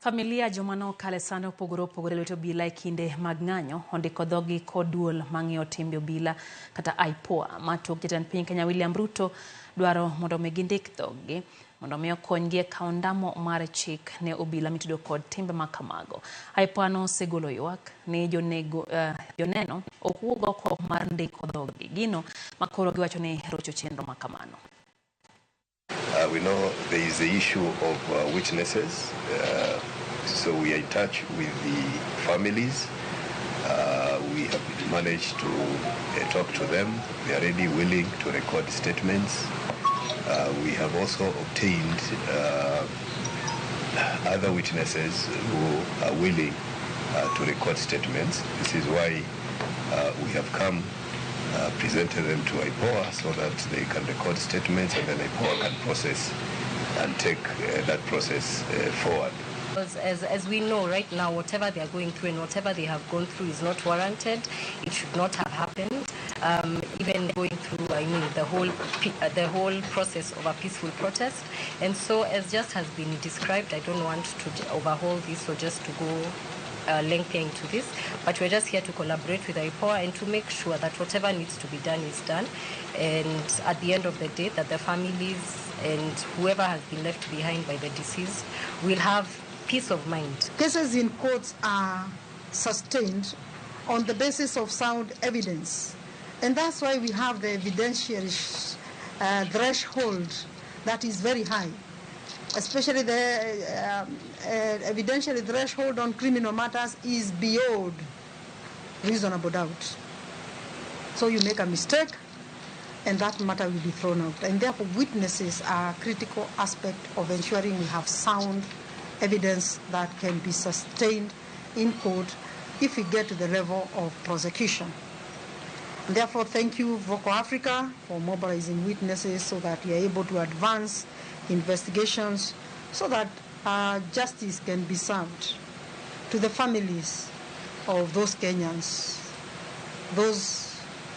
Familia joma nokale sano opogore opogore lweto obila kinde mag ng'anyo ondiko dhoggi kod duol mang'iyo timbe obila kata IPOA matok jatend piny Kenya William Ruto dwaro mondo mi gindik dhoggi mondo mi okonygi e kawo ondamo mar chik ne obila mitudo kod timbe makamago. IPOA no osegolo ywak ni joneno ok wuog oko mar ndiko dhoggi gino makoro giwacho ni rocho chenro makamano. We know there is the issue of witnesses, so we are in touch with the families. We have managed to talk to them. They are already willing to record statements. We have also obtained other witnesses who are willing to record statements. This is why we have come presented them to IPOA so that they can record statements and then IPOA can process and take that process forward. As we know right now, whatever they are going through and whatever they have gone through is not warranted. It should not have happened. Even going through, the whole process of a peaceful protest. And so, as just has been described, I don't want to overhaul this or just to go lengthy into this, but we're just here to collaborate with IPOA and to make sure that whatever needs to be done is done, and at the end of the day that the families and whoever has been left behind by the deceased will have peace of mind. Cases in courts are sustained on the basis of sound evidence, and that's why we have the evidentiary threshold that is very high. Especially the evidentiary threshold on criminal matters is beyond reasonable doubt. So you make a mistake and that matter will be thrown out. And therefore witnesses are a critical aspect of ensuring we have sound evidence that can be sustained in court if we get to the level of prosecution. And therefore thank you, Voco Africa, for mobilizing witnesses so that we are able to advance investigations so that justice can be served to the families of those Kenyans, those